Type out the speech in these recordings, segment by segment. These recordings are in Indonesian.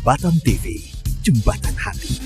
Jembatan TV, Jembatan Hati.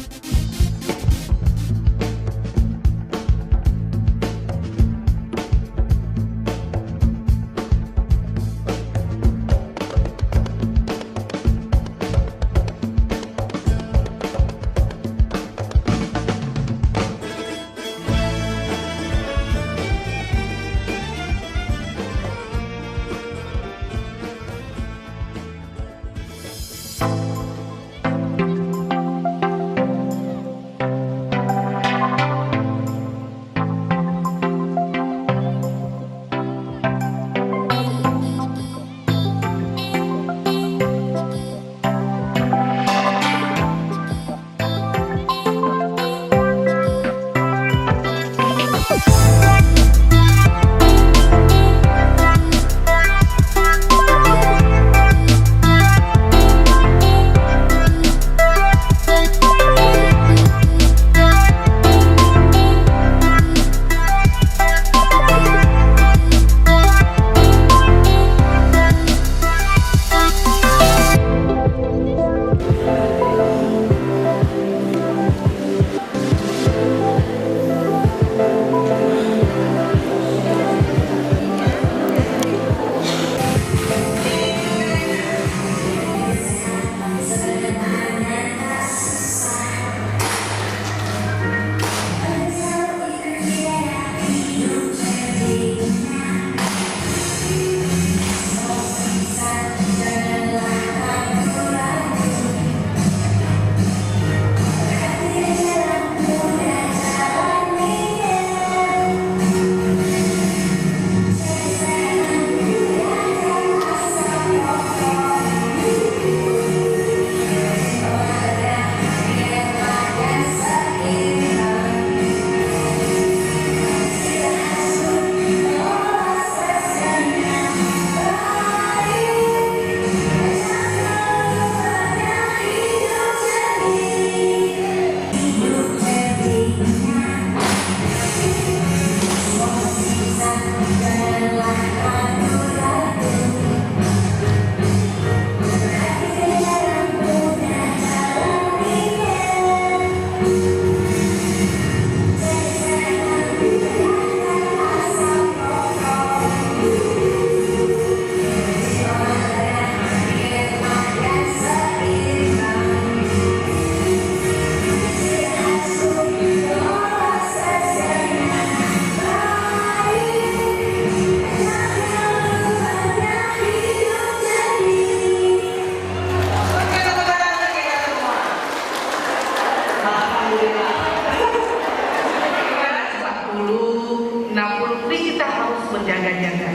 Menjaga-jaga.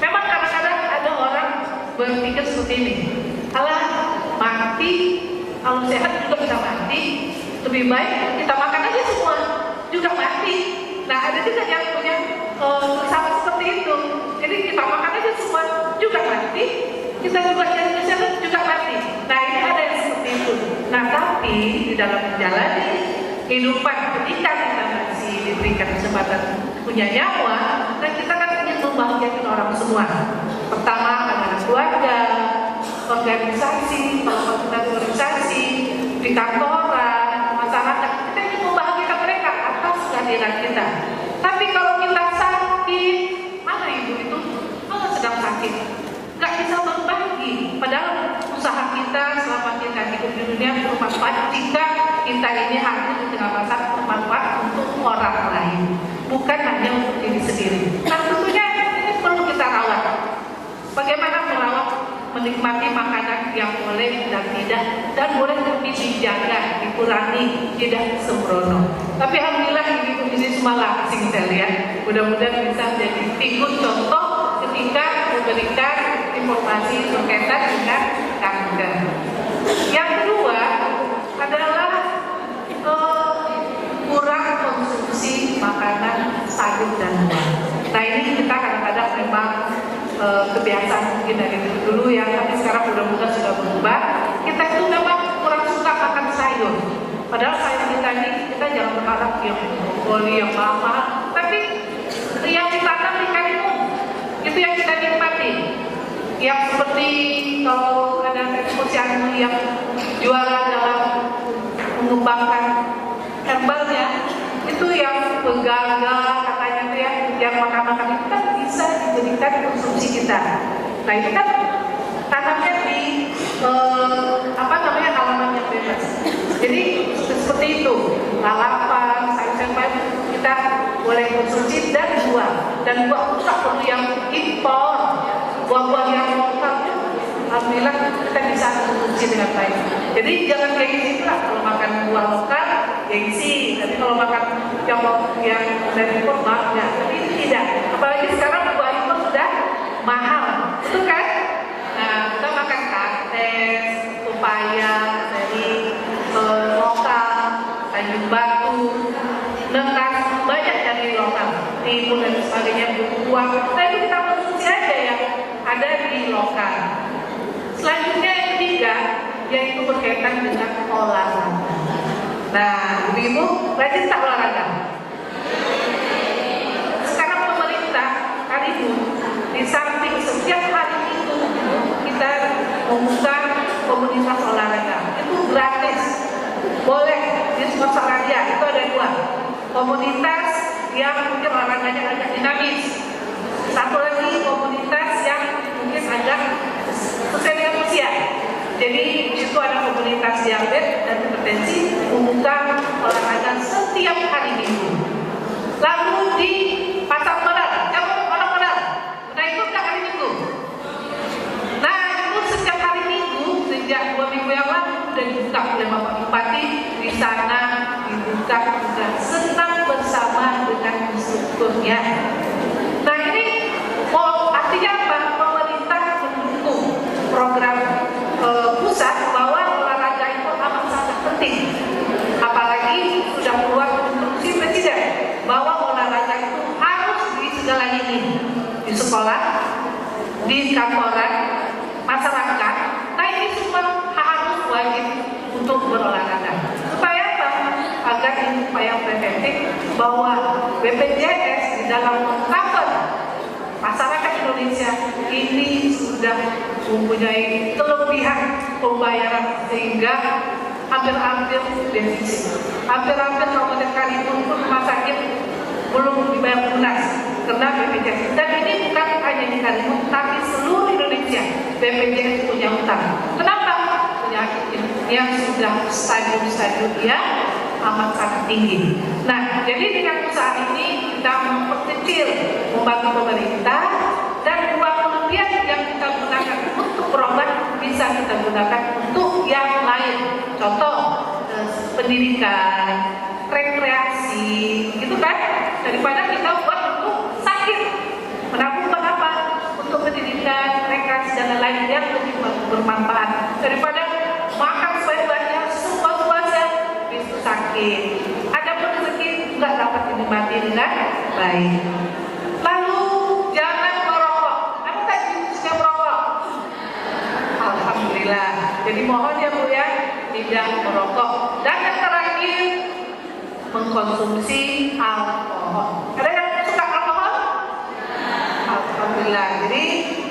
Memang kadang-kadang ada orang berpikir seperti ini, alah mati, kalau sehat juga bisa mati, lebih baik kita makan aja semua, juga mati. Nah ada juga yang punya filsafat seperti itu, jadi kita makan aja semua, juga mati, kita juga jadi kesehatan juga mati. Nah ini ada yang seperti itu. Nah tapi di dalam menjalani kehidupan ketika kita masih diberikan kesempatan punya nyawa, dan kita kan ingin membahagiakan orang semua. Pertama adalah keluarga, organisasi, kalau kita organisasi, di kantoran, masyarakat, kita ingin membahagiakan mereka atas kehadiran kita. Tapi kalau kita sakit, mana ibu itu? Kalau sedang sakit, nggak bisa berbagi. Padahal usaha kita selama kita hidup di dunia bermanfaat jika kita ini hadir di tengah masyarakat bermanfaat untuk orang lain, bukan hanya untuk diri sendiri. Nah tentunya ini perlu kita rawat. Bagaimana merawat, menikmati makanan yang boleh dan tidak, dan boleh tapi dijaga, dikurangi, tidak sembrono. Tapi alhamdulillah ini semua langsing saya lihat. Mudah-mudahan bisa menjadi figur contoh ketika memberikan informasi berkaitan dengan kanker. Yang kedua adalah kurang konsumsi makanan sayur dan buah. Nah ini kita kadang-kadang memang kebiasaan mungkin dari dulu ya, tapi sekarang mudah-mudahan sudah berubah. Kita itu memang kurang suka makan sayur. Padahal sayur kita ini, kita jangan berharap yang brokoli yang mahal, tapi yang ditanam di karimun itu yang kita nikmati. yang seperti kalau ada posyandu yang jualan dalam mengembangkan herbalnya, itu yang pegagal katanya tuh ya, yang makan-makan itu kan bisa dijadikan konsumsi kita. Nah itu kan tanamnya di halaman yang bebas. Jadi seperti itu, lalapan, sayur-sayuran kita boleh konsumsi dan buah. Dan buah itu tak perlu yang impor, buah-buah yang lokal. Alhamdulillah kita bisa konsumsi dengan baik. Jadi jangan gengsi lah kalau makan buah lokal, gengsi. Tapi kalau makan yang dari impor, ya. Tapi tidak. Apalagi sekarang buah impor sudah mahal, betul kan? Nah, kita makan kaktus, pepaya dari lokal, Tanjung Batu, nengkas banyak dari lokal, timun dan sebagainya, buah. Nah itu kita konsumsi aja yang ada di lokal. Selanjutnya yang ketiga, yaitu berkaitan dengan olahraga. Nah, ibu-ibu rajin tak olahraga? Sekarang pemerintah Karimun di samping setiap hari itu kita membuka komunitas olahraga. Itu gratis, boleh di sponsor aja. Itu ada dua komunitas yang mungkin olahraganya agak dinamis. Satu lagi komunitas yang mungkin agak sesuai dengan usia. Jadi itu ada komunitas diabetes dan hipertensi membuka olahraga setiap hari Minggu. Lalu di Pasar Modal, orang modal, nah itu kan hari Minggu. Nah itu setiap hari Minggu sejak 2 minggu yang lalu sudah dibuka oleh Bapak Bupati. Di sana dibuka juga senam bersama dengan instrukturnya. Nah ini artinya apa? Pemerintah mendukung program pusat bahwa olahraga itu amat sangat penting. Apalagi sudah keluar instruksi Presiden bahwa olahraga itu harus di segala lini, di sekolah, di kantoran, masyarakat. Nah ini semua harus wajib untuk berolahraga. Supaya apa? Agar ini upaya preventif bahwa BPJS di dalam cover masyarakat Indonesia ini sudah mempunyai kelebihan pembayaran sehingga hampir-hampir defisit. Hampir-hampir Kabupaten Karimun pun rumah sakit belum dibayar lunas karena BPJS. Dan ini bukan hanya di Karimun, tapi seluruh Indonesia BPJS punya utang. Kenapa? Penyakit yang sudah stadium-stadium yang amat sangat tinggi. Nah, jadi dengan usaha ini kita memperkecil, membantu pemerintah, dan uang kemudian yang kita gunakan untuk berobat bisa kita gunakan untuk yang lain. Contoh, pendidikan, rekreasi, gitu kan? Daripada kita buat untuk sakit, menabung buat apa? Untuk pendidikan, rekreasi dan lain-lain yang lebih bermanfaat daripada makan sebanyak-banyaknya sepuas-puasnya bisa sakit. Ada pun rezeki nggak dapat dinikmati dengan baik. Lalu jangan merokok. Apa tadi jenisnya merokok? Alhamdulillah. Jadi mohon ya Bu ya, tidak merokok. Dan yang terakhir, mengkonsumsi alkohol. Ada yang suka alkohol? Alhamdulillah. Jadi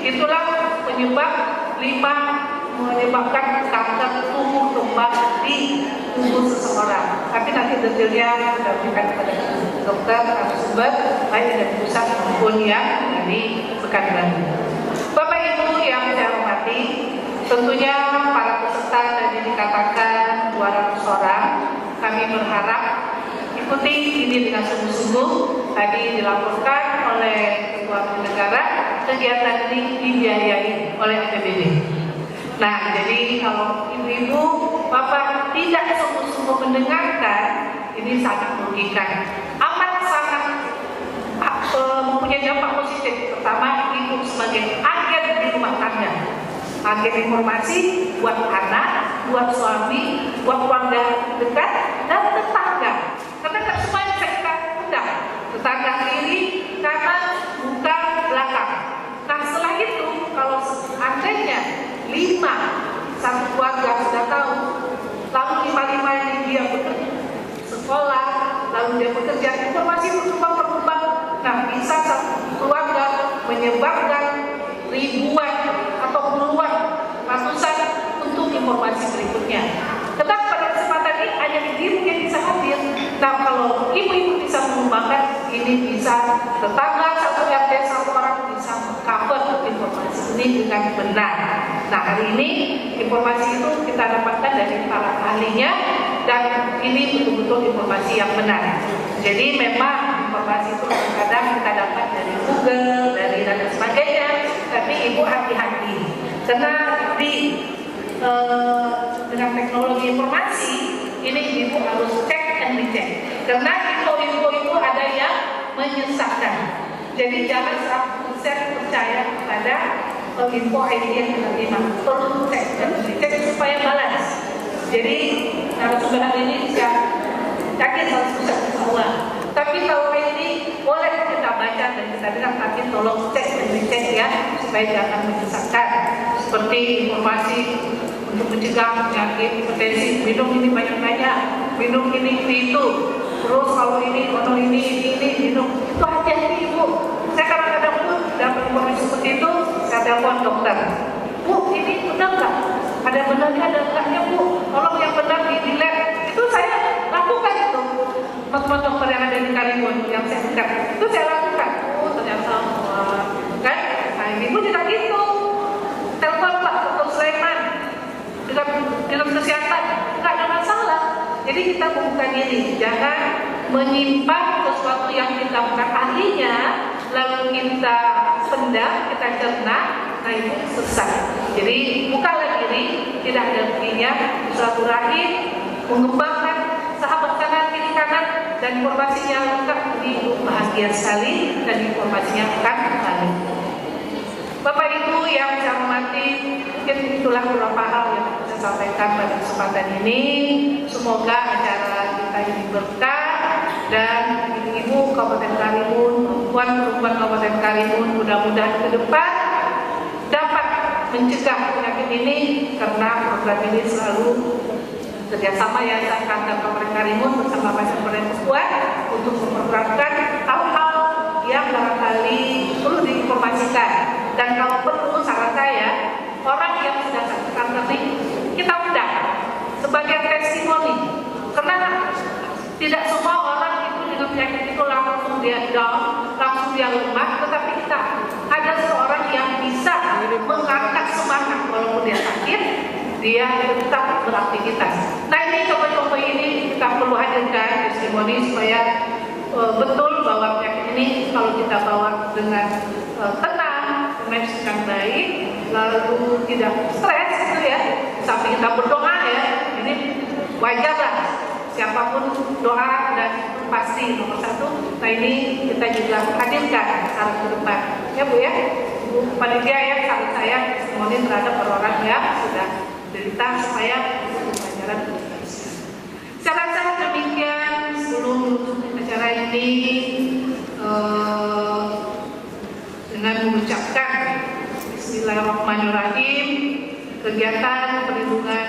itulah penyebab 5 menyebabkan kanker tumbuh kembang di tubuh seseorang. Tapi nanti detailnya kita berikan kepada dokter narasumber baik dari pusat maupun yang dari Pekanbaru. Bapak Ibu yang saya hormati, tentunya para peserta tadi dikatakan 200 orang. Kami berharap ikuti ini dengan sungguh-sungguh. Tadi dilaporkan oleh Ketua Negara, kegiatan ini dibiayai oleh APBD. Nah, jadi kalau ibu-ibu, bapak tidak sungguh-sungguh mendengarkan, ini sangat merugikan. Amat sangat mempunyai dampak positif. Pertama, ibu sebagai agen di rumah tangga, agen informasi buat anak, buat suami, buat keluarga dekat dan tetangga. Karena kan semuanya kita undang tetangga kiri, kanan, buka, belakang. Nah, setelah itu kalau seandainya 5 satu keluarga sudah tahu, lalu 5 ini dia bekerja sekolah, lalu dia bekerja, informasi berkembang. Nah, bisa satu keluarga menyebarkan ribuan informasi berikutnya. Tetapi pada kesempatan ini hanya ibu yang bisa hadir. Nah, kalau ibu-ibu bisa mengembangkan, ini bisa tetangga satu RT satu orang bisa cover informasi ini dengan benar. Nah, hari ini informasi itu kita dapatkan dari para ahlinya dan ini betul-betul informasi yang benar. Jadi memang informasi itu kadang kita dapat dari Google, dari dan sebagainya, tapi ibu hati-hati karena dengan teknologi informasi ini ibu harus cek dan dicek karena info-info itu ada yang menyesatkan. Jadi jangan 100% percaya kepada info ID yang kita terima, perlu cek dan dicek supaya balas. Jadi narasumber ini saya yakin 100% semua. Tapi kalau ini boleh kita baca dan kita bilang, tapi tolong cek dan dicek ya supaya jangan menyesatkan. Seperti informasi untuk mencegah penyakit hipertensi, minum ini banyak-banyak, minum ini itu, terus kalau ini minum itu hati-hati ibu. Saya kadang-kadang pun dapat informasi seperti itu, saya telepon dokter, Bu ini benar nggak? Ada benarnya ada enggaknya Bu? Tolong yang benar di lab. Itu saya lakukan itu. Teman-teman dokter yang ada di Karimun yang saya dekat itu saya lakukan. Oh ternyata kan? Nah ibu tidak gitu. Telepon Pak Dr. Sulaiman dalam kesehatan nggak ada masalah. Jadi kita membuka diri, jangan menyimpang sesuatu yang kita bukan ahlinya, lalu kita pendam, kita cerna, nah itu sesat. Jadi bukalah diri, tidak ada ruginya, silaturahim, mengembangkan sahabat kanan kiri kanan dan informasinya lengkap, ibu bahagia sekali dan informasinya akan kembali. Bapak Ibu yang saya hormati, mungkin itulah beberapa hal yang saya sampaikan pada kesempatan ini. Semoga acara kita ini berkah dan ibu-ibu Kabupaten Karimun, perempuan Kabupaten Karimun mudah-mudahan ke depan dapat mencegah penyakit ini karena program ini selalu kerjasama Yayasan Kanker Kabupaten Karimun bersama Badan Perempuan untuk memprogramkan hal-hal yang barangkali perlu diinformasikan. Dan kalau perlu, saran saya, orang yang sudah sakit kanker ini kita undang sebagai testimoni, karena tidak semua orang itu dengan penyakit itu langsung dia down, langsung dia lemah, tetapi kita ada seorang yang bisa mengangkat semangat walaupun dia sakit, dia tetap beraktivitas. Nah ini contoh-contoh ini kita perlu hadirkan testimoni supaya betul bahwa penyakit ini kalau kita bawa dengan tenang, manage dengan baik, lalu tidak stres gitu ya. Sampai kita berdoa ya, ini wajar lah. Siapapun doa dan pasti nomor satu. Nah ini kita juga hadirkan saran ke depan, ya Bu ya. Bu panitia ya, saran saya testimoni terhadap orang yang sudah derita supaya pelajaran. Saya rasa demikian sebelum acara ini dengan mengucapkan Bismillahirrahmanirrahim, kegiatan perlindungan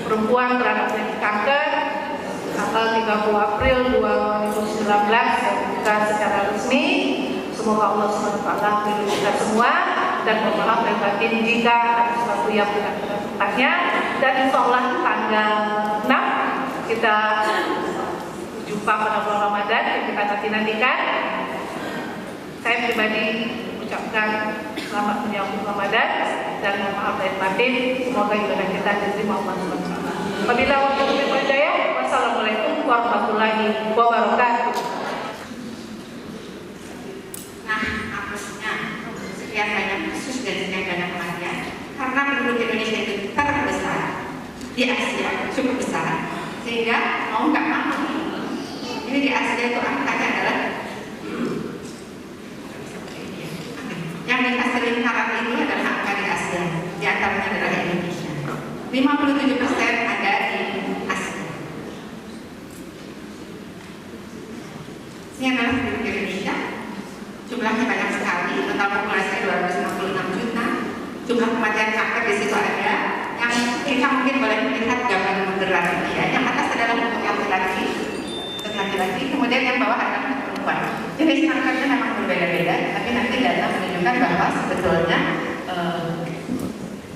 perempuan terhadap penyakit kanker tanggal 30 April 2019 saya buka secara resmi. Semoga Allah SWT melindungi kita semua dan bermaaf dan batin jika ada sesuatu yang tidak pada tempatnya. Dan insya Allah tanggal 6 kita jumpa pada bulan Ramadan yang kita nanti-nantikan. Saya pribadi mengucapkan selamat menyambut Ramadan dan mohon maaf lahir batin. Semoga ibadah kita diterima Allah SWT. Wabillahi taufiq wal hidayah. Wassalamualaikum warahmatullahi wabarakatuh. Nah, apesnya sekian banyak kasus dan sekian banyak kematian karena penduduk Indonesia itu terbesar di Asia, cukup besar, sehingga mau nggak mau ini di Asia itu angkanya adalah yang di Asia lingkaran ini adalah angka di Asia, di antaranya adalah Indonesia. 57% ada di Asia. Ini adalah penduduk Indonesia. Jumlahnya banyak sekali, total populasi 266 juta. Jumlah kematian kanker di situ ada. Yang kita mungkin boleh melihat gambar moderat ini ya. Yang atas adalah untuk laki-laki, kemudian yang bawah adalah perempuan. Jenis kankernya memang berbeda-beda, tapi nanti data menunjukkan bahwa sebetulnya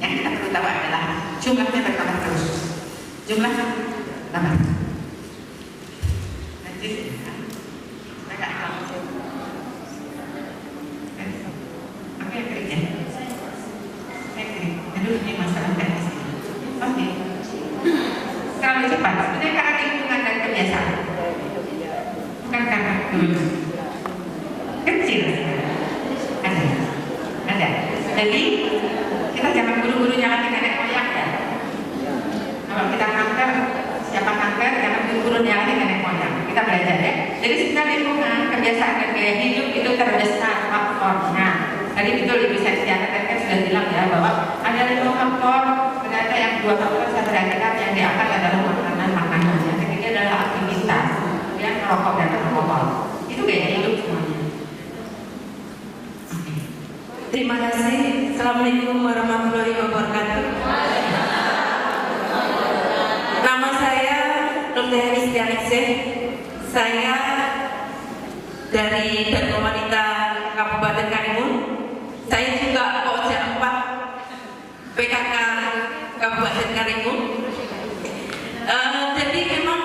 yang kita perlu tahu adalah jumlahnya bertambah terus. Jumlah tambah. Nanti saya nggak tahu. Oke, klik ya. Saya klik. Aduh, ini masalah teknis. Oke. Terlalu cepat. Sebenarnya karena lingkungan dan kebiasaan. Bukan karena kecil. Ada. Jadi kita jangan buru-buru nyalahin nenek moyang ya. Kalau kita kanker, siapa kanker, jangan buru-buru nyalahin nenek moyang. Kita belajar ya. Jadi sebenarnya lingkungan, kebiasaan dan gaya hidup itu terbesar faktornya. Tadi betul Ibu Sesiana kan sudah bilang ya bahwa ada 5 faktor. Ternyata yang 2 faktor saya perhatikan yang diangkat adalah makanan. Yang ketiga adalah aktivitas, yang merokok dan alkohol. Itu gaya hidup semuanya. Terima kasih. Assalamualaikum warahmatullahi wabarakatuh. Nama saya Dr. Heristianingsih. Saya dari Dharma Wanita Kabupaten Karimun. Saya juga Pokja 4 PKK Kabupaten Karimun. Jadi memang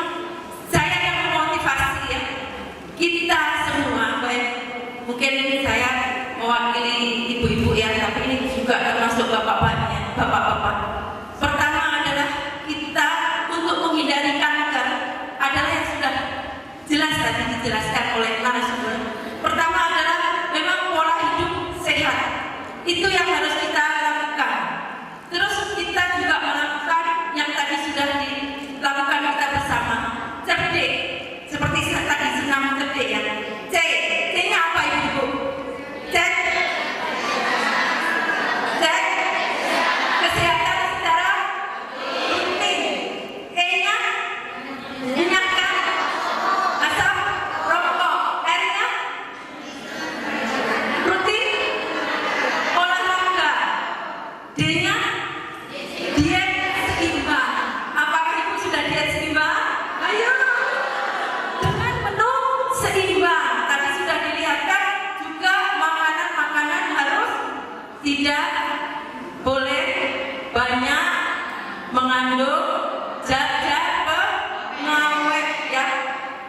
saya yang memotivasi ya kita semua, baik mungkin saya mewakili ibu-ibu ya, tapi ini juga termasuk bapak-bapaknya, bapak-bapak. Pertama adalah kita untuk menghindari kanker adalah yang sudah jelas tadi dijelaskan oleh narasumber. Pertama adalah memang pola hidup sehat, itu yang harus kita lakukan. Terus kita juga melakukan yang tadi sudah dilakukan kita bersama, cerdik, seperti tadi senam cerdik ya. C-nya apa ibu-ibu? Cek kesehatan secara rutin. E-nya menyenangkan asam rokok. R-nya rutin olahraga. D-nya diet seimbang. Apakah ibu sudah diet seimbang? Ayo dengan menu seimbang. Tadi sudah dilihatkan juga makanan harus tidak boleh banyak mengandung zat-zat pengawet ya.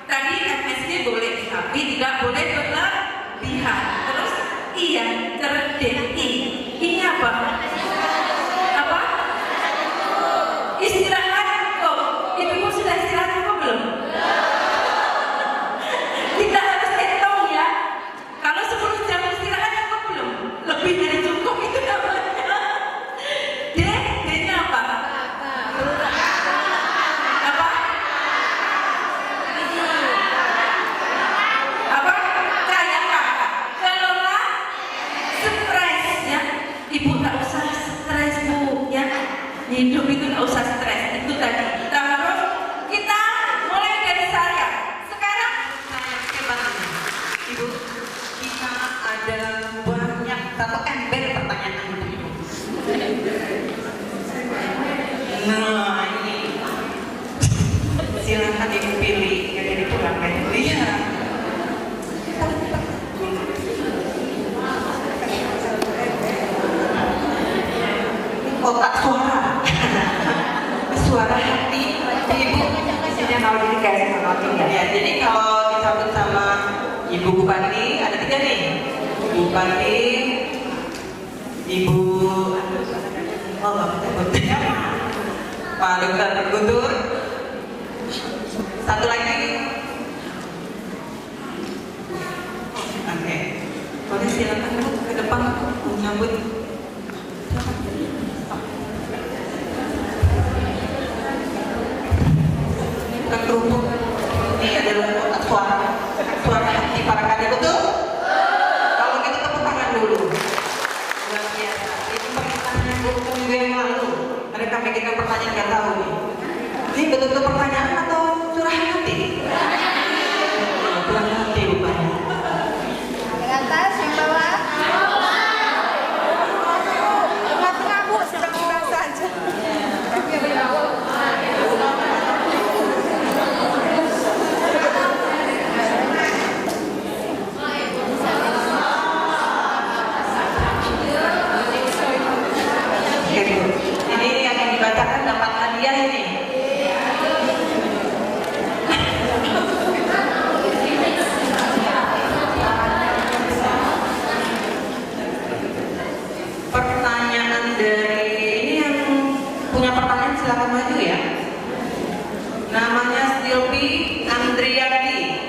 Tadi MSG boleh tapi tidak boleh berlebihan. Terus iya cerdik. Ini apa? Apa? Istirahat cukup. Ibu sudah istirahat cukup belum? Kita harus hitung ya. Kalau 10 jam istirahat cukup belum? Lebih dari cukup itu namanya. D-nya apa? Apa? Apa? Kayak kakak. Kelola stres ya. Ibu tak usah stres bu ya. Hidup itu tak usah stres. Itu tadi. Terus kita mulai dari saya. Sekarang Ibu, kita ada banyak satu ember pertanyaan Ibu. Nah ini silakan Ibu pilih yang jadi pulang kan? Iya. Kotak suara, suara hati Ibu. Isinya kalau jadi kayak noting ya. Ya, jadi kalau disambut sama Ibu Bupati, ada 3 nih. Ibu Bupati, Ibu Pak Dr. Guntur, satu lagi. Oke, boleh silakan Bu ke depan menyambut. Kerupuk ini adalah kotak suara hati para kader, betul? Kalau gitu tepuk tangan dulu. Luar biasa. Ini pertanyaan beberapa minggu yang lalu. Mereka bikin pertanyaan nggak tahu nih. Ini betul-betul pertanyaan atau curahan hati? Curahan hati rupanya. Yang atas, yang bawah. Tengah-tengah bu, sedang merasa aja. Ini yang dibacakan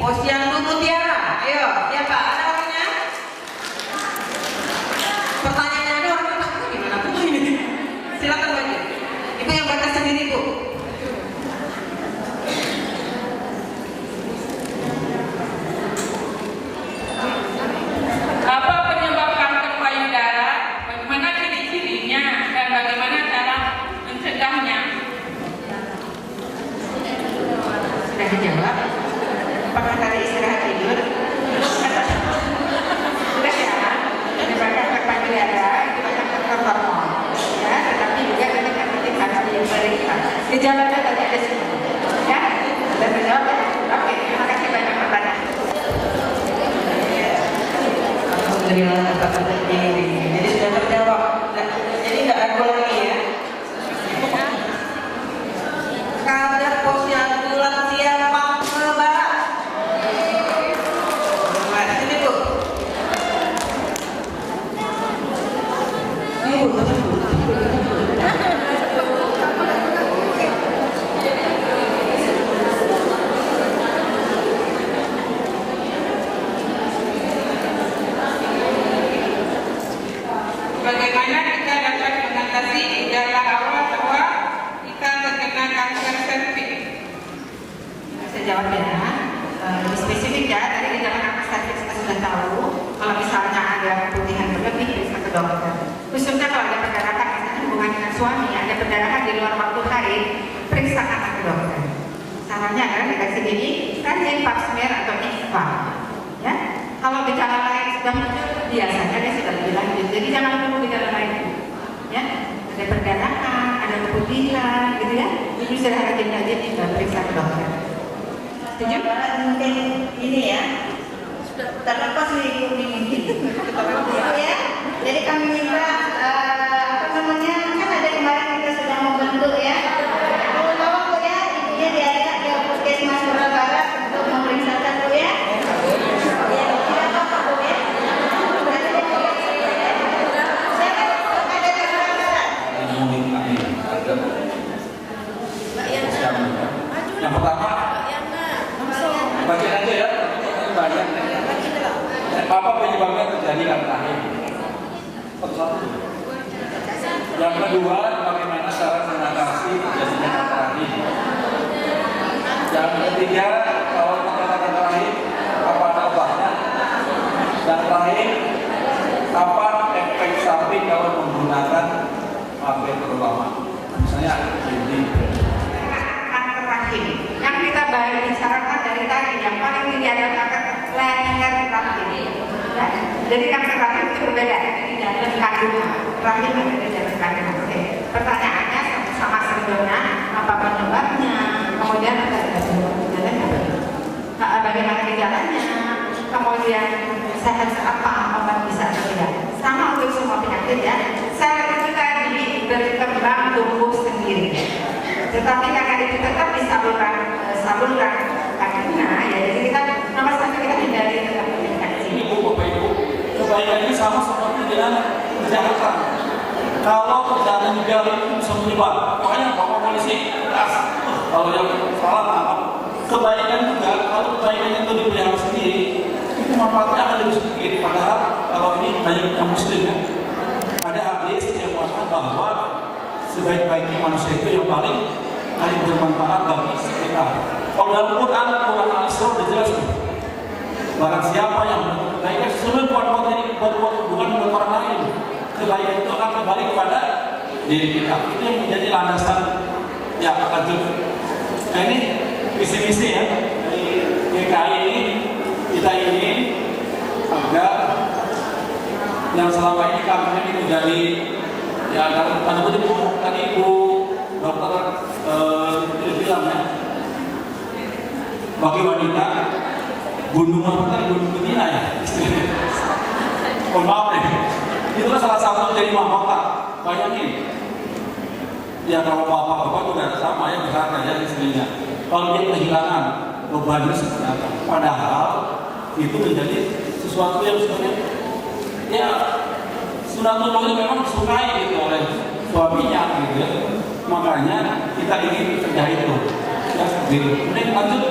Posyandu Mutiara. Ayo, siapa? Ada orangnya? Pertanyaannya ada orang pertama gimana Bu ini? Silakan baca. Ibu yang baca sendiri Bu. Apa penyebab kanker payudara? Bagaimana ciri-cirinya dan bagaimana cara mencegahnya? Sudah dijawab. Apakah tadi istirahat tidur? Sudah ya. Penyebab kanker payudara itu banyak faktor hormon, ya, tetapi juga banyak yang penting harus diperiksa. Gejalanya tadi ada semua, ya. Sudah terjawab ya? Oke, terima kasih banyak pertanyaan. Alhamdulillah kata-katanya ini. Jadi sudah terjawab. Jadi nggak ragu lagi ya. Kadar posyandu lansia Papua Barat. Nah, sini Bu. Ini Bu. Bagaimana kita dapat mengatasi gejala awal bahwa kita terkena kanker serviks? Saya jawab ya. Lebih spesifik ya. Tadi gejala kanker serviks kita sudah tahu. Kalau misalnya ada keputihan berlebih, periksa ke dokter. Khususnya kalau ada perdarahan, misalnya hubungan dengan suami, ada perdarahan di luar waktu haid, periksakan ke dokter. Caranya adalah deteksi dini, rajin pap smear atau ISPA. Ya. Kalau gejala lain sudah muncul, biasanya dia sudah lebih lanjut. Jadi jangan tunggu gejala lain. Ya, ada perdarahan, ada keputihan, gitu ya. Ini sudah rajin-rajin juga periksa ke dokter. Setuju? Mungkin ini ya. Terlepas nih mungkin. Ya. Jadi kami minta apa namanya? Kan ada kemarin kita sedang membentuk ya. Tolong Bu ya, ibunya diajak ke Puskesmas Papua Barat untuk memeriksakan Bu ya. Yang pertama, baca aja ya, banyak. Apa penyebabnya terjadi kanker rahim? Yang kedua, bagaimana cara mengatasi terjadinya kanker rahim? Yang ketiga, kalau terkena kanker rahim, apa ada obatnya? Dan terakhir, apa efek samping kalau menggunakan HP terutama? Misalnya ini. Yang kita bicarakan dari tadi, yang paling tinggi adalah kanker leher rahim. Ya. Jadi kanker rahim itu berbeda di dalam kandungan. Rahim ada di dalam kandungan. Oke. Pertanyaannya sama sebelumnya, apa penyebabnya? Kemudian bagaimana gejalanya? Kemudian sehat apa obat bisa atau tidak? Sama untuk semua penyakit ya. Sel itu tadi berkembang tumbuh sendiri. Tetapi karena itu tetap disalurkan kandungan, ya jadi kita nomor satu kita hindari tetap infeksi. Ini Bu, Bapak Ibu, kebaikan ini sama seperti dengan kejahatan. Kalau kejahatan dibiarkan itu bisa menyebar, makanya Bapak polisi kalau yang salah tangkap. Kebaikan juga, kalau kebaikan itu dipelihara sendiri, itu manfaatnya akan lebih sedikit. Padahal kalau ini banyak yang muslim ya, ada hadis yang mengatakan bahwa sebaik-baiknya manusia itu yang paling bermanfaat bagi sekitar. Kalau dalam Quran Al-Isra sudah jelas. Barang siapa yang kebaikan sebelum buat bukan buat orang lain, kebaikan itu akan kembali kepada diri kita. Itu yang menjadi landasan ya lanjut. Nah ini visi-misi ya dari GKI ini, kita ini agar yang selama ini kami ini menjadi ya dalam tanda kutip tadi Ibu Dokter bilang ya, bagi wanita gunung apa tadi, gunung betina ya. Oh maaf nih, itu kan salah satu dari mahkota. Bayangin, ya kalau bapak-bapak itu udah sama ya berharga ya istrinya. Kalau dia kehilangan bebannya seperti apa? Padahal itu menjadi sesuatu yang sebenarnya ya sunatullah itu memang disukai gitu oleh suaminya gitu ya. Makanya kita ingin kerja itu ya seperti itu. Kemudian lanjut,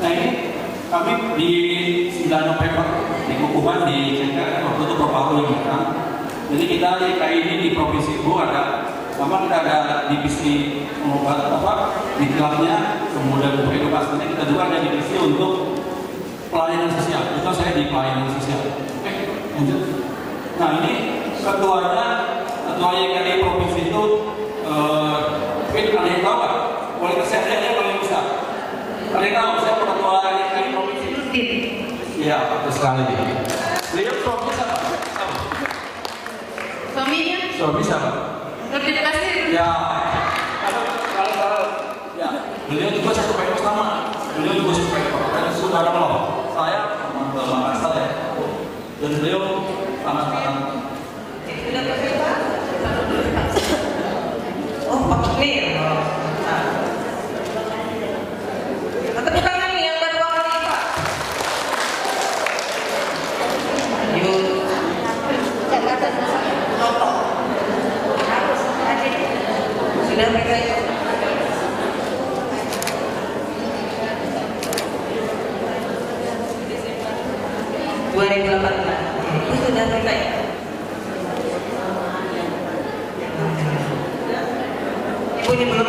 nah ini kami di 9 November di Kukuban di Cengkareng waktu itu Propalu yang datang. Jadi kita YKI ini di Provinsi Ibu ada, sama kita ada divisi pengobat di klubnya, kemudian untuk edukasinya kita juga ada divisi untuk pelayanan sosial. Itu saya di pelayanan sosial. Oke, lanjut. Nah ini ketua YKI provinsi itu, mungkin ada yang tahu nggak? Wali kesehatannya paling besar. Ada yang tahu siapa ketua YKI provinsi? Iya, betul sekali. Beliau suami siapa? Suaminya? Suami siapa? Lebih dikasih. Ya, kalau ya, beliau juga satu PKS sama. Beliau juga satu PKS saudara loh. Saya teman asal ya. Dan beliau sangat-sangat. Sudah berapa? Oh, Pak Nir. Tepuk tangan nih yang baru kali Pak. Yuk. Jabatan Noto. harus hadir. Sudah mereka itu. Itu sudah mereka itu. Ibu ini belum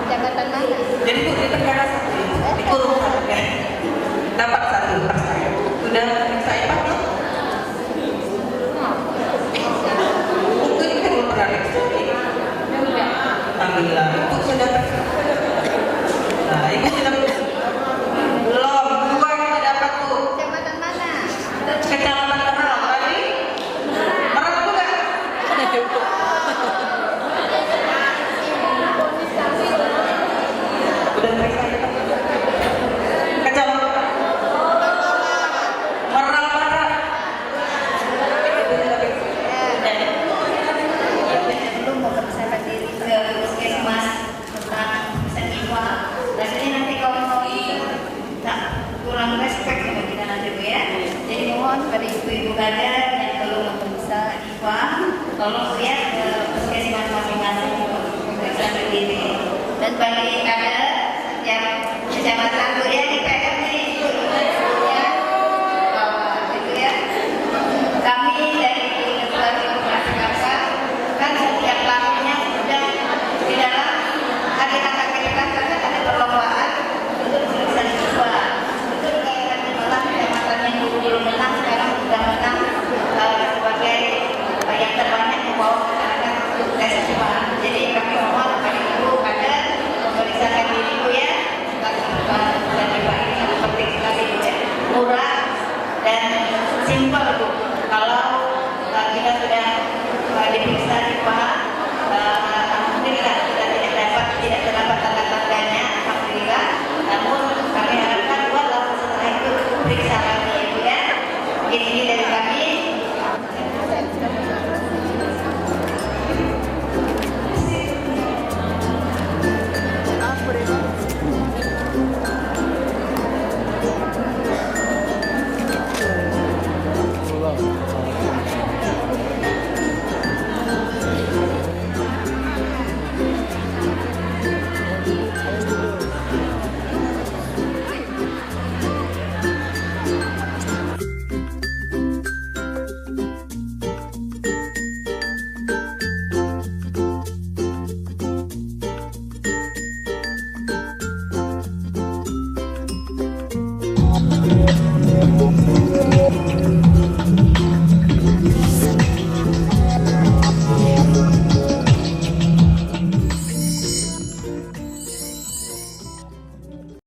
Jabatan mana? jadi Bu di perkara satu dikurung satu ya. Dapat satu pas saya. Sudah saya Pak. Itu ini kan belum pernah registrasi. Alhamdulillah, Ibu sudah. Nah, Ibu sudah belum. Dua kita dapat Bu. Jabatan mana? Kecamatan Merau tadi. Merau juga. Udah mereka kecamatan Merau Barat. Belum mau mempersiapkan diri ke puskesmas tentang seniwa. Rasanya nanti kawan-kawan itu tak kurang respect sama kita nanti Bu ya. Jadi mohon pada ibu-ibu kader yang belum bisa IPA, tolong lihat ke puskesmas masing-masing untuk memeriksa diri. Dan bagi kader yang kecamatan Bu ya di PR nih, ya bahwa gitu ya. Kami dari Ketua Demokrasi Kakak kan setiap tahunnya sudah di dalam hari anak kita karena ada perlombaan untuk memeriksa siswa. Itu kita malah kecamatan yang dulu belum menang sekarang sudah menang sebagai yang terbanyak membawa anak untuk tes siswa. Jadi kami mohon kepada ibu kader memeriksakan diri Bu ya. Dan Pak ini seperti sekali Bu ya. Murah